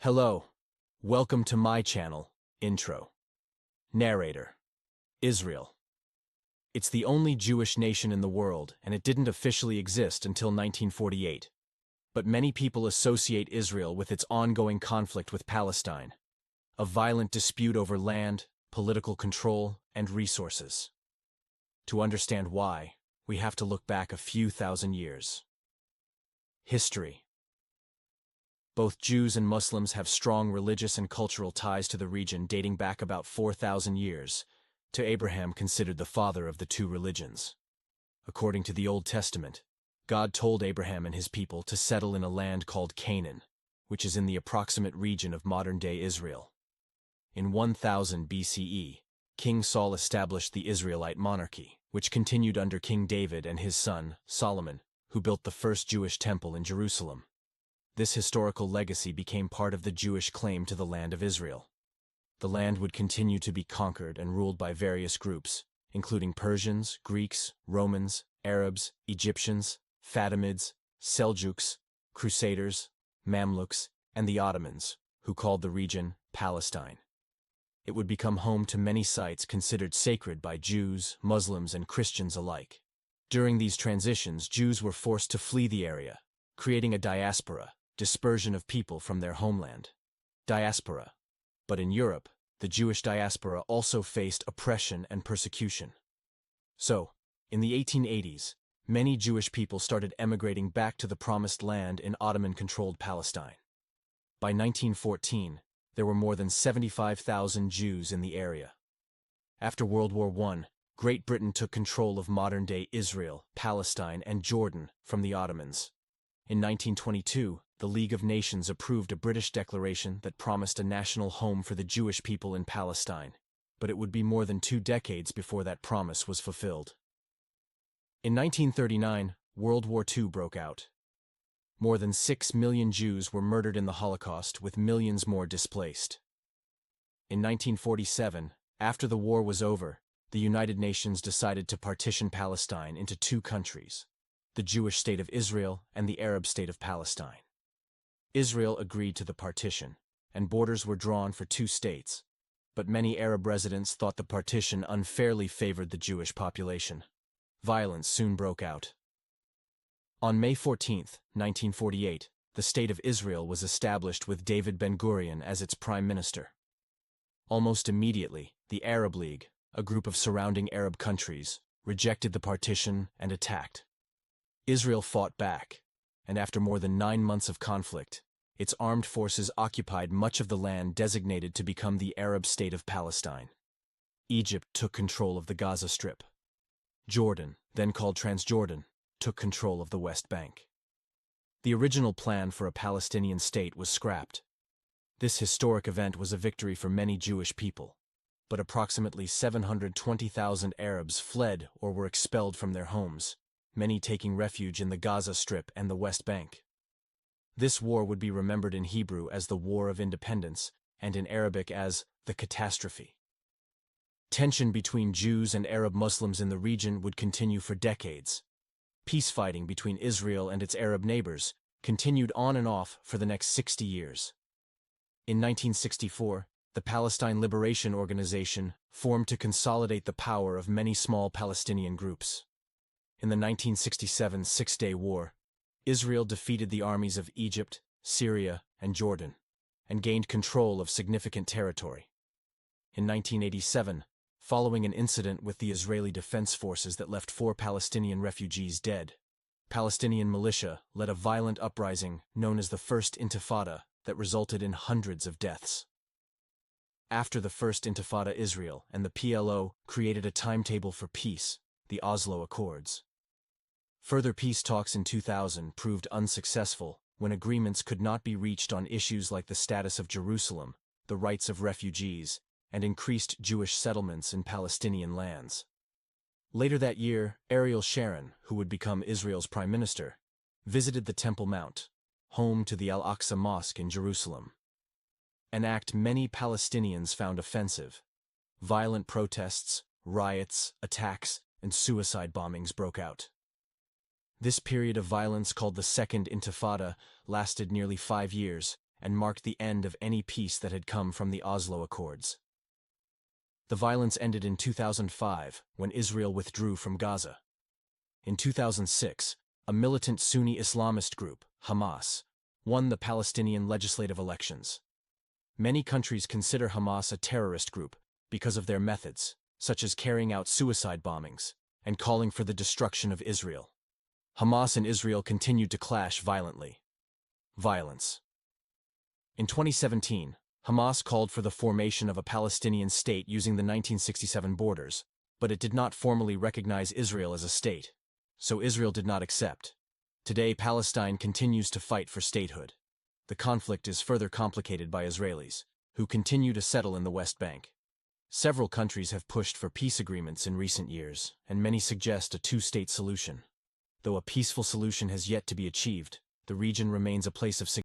Hello, welcome to my channel, Intro. Narrator: Israel. It's the only Jewish nation in the world, and it didn't officially exist until 1948. But many people associate Israel with its ongoing conflict with Palestine, a violent dispute over land, political control, and resources. To understand why, we have to look back a few thousand years. History. Both Jews and Muslims have strong religious and cultural ties to the region dating back about 4,000 years, to Abraham considered the father of the two religions. According to the Old Testament, God told Abraham and his people to settle in a land called Canaan, which is in the approximate region of modern-day Israel. In 1000 BCE, King Saul established the Israelite monarchy, which continued under King David and his son, Solomon, who built the first Jewish temple in Jerusalem. This historical legacy became part of the Jewish claim to the land of Israel. The land would continue to be conquered and ruled by various groups, including Persians, Greeks, Romans, Arabs, Egyptians, Fatimids, Seljuks, Crusaders, Mamluks, and the Ottomans, who called the region Palestine. It would become home to many sites considered sacred by Jews, Muslims, and Christians alike. During these transitions, Jews were forced to flee the area, creating a diaspora, dispersion of people from their homeland. Diaspora. But in Europe, the Jewish diaspora also faced oppression and persecution. So, in the 1880s, many Jewish people started emigrating back to the Promised Land in Ottoman-controlled Palestine. By 1914, there were more than 75,000 Jews in the area. After World War I, Great Britain took control of modern-day Israel, Palestine, and Jordan from the Ottomans. In 1922, the League of Nations approved a British declaration that promised a national home for the Jewish people in Palestine, but it would be more than 2 decades before that promise was fulfilled. In 1939, World War II broke out. More than 6 million Jews were murdered in the Holocaust, with millions more displaced. In 1947, after the war was over, the United Nations decided to partition Palestine into 2 countries, the Jewish state of Israel and the Arab state of Palestine. Israel agreed to the partition, and borders were drawn for 2 states, but many Arab residents thought the partition unfairly favored the Jewish population. Violence soon broke out. On May 14, 1948, the State of Israel was established with David Ben-Gurion as its prime minister. Almost immediately, the Arab League, a group of surrounding Arab countries, rejected the partition and attacked. Israel fought back, and after more than 9 months of conflict, its armed forces occupied much of the land designated to become the Arab state of Palestine. Egypt took control of the Gaza Strip. Jordan, then called Transjordan, took control of the West Bank. The original plan for a Palestinian state was scrapped. This historic event was a victory for many Jewish people, but approximately 720,000 Arabs fled or were expelled from their homes, many taking refuge in the Gaza Strip and the West Bank. This war would be remembered in Hebrew as the War of Independence and in Arabic as the Catastrophe. Tension between Jews and Arab Muslims in the region would continue for decades. Peace fighting between Israel and its Arab neighbors continued on and off for the next 60 years. In 1964, the Palestine Liberation Organization formed to consolidate the power of many small Palestinian groups. In the 1967 Six-Day War, Israel defeated the armies of Egypt, Syria, and Jordan, and gained control of significant territory. In 1987, following an incident with the Israeli Defense Forces that left 4 Palestinian refugees dead, Palestinian militia led a violent uprising known as the First Intifada that resulted in hundreds of deaths. After the First Intifada, Israel and the PLO created a timetable for peace, the Oslo Accords. Further peace talks in 2000 proved unsuccessful when agreements could not be reached on issues like the status of Jerusalem, the rights of refugees, and increased Jewish settlements in Palestinian lands. Later that year, Ariel Sharon, who would become Israel's prime minister, visited the Temple Mount, home to the Al-Aqsa Mosque in Jerusalem. An act many Palestinians found offensive. Violent protests, riots, attacks, and suicide bombings broke out. This period of violence, called the Second Intifada, lasted nearly 5 years and marked the end of any peace that had come from the Oslo Accords. The violence ended in 2005, when Israel withdrew from Gaza. In 2006, a militant Sunni Islamist group, Hamas, won the Palestinian legislative elections. Many countries consider Hamas a terrorist group because of their methods, such as carrying out suicide bombings and calling for the destruction of Israel. Hamas and Israel continued to clash violently. Violence. In 2017, Hamas called for the formation of a Palestinian state using the 1967 borders, but it did not formally recognize Israel as a state, so Israel did not accept. Today, Palestine continues to fight for statehood. The conflict is further complicated by Israelis, who continue to settle in the West Bank. Several countries have pushed for peace agreements in recent years, and many suggest a two-state solution. Though a peaceful solution has yet to be achieved, the region remains a place of significance.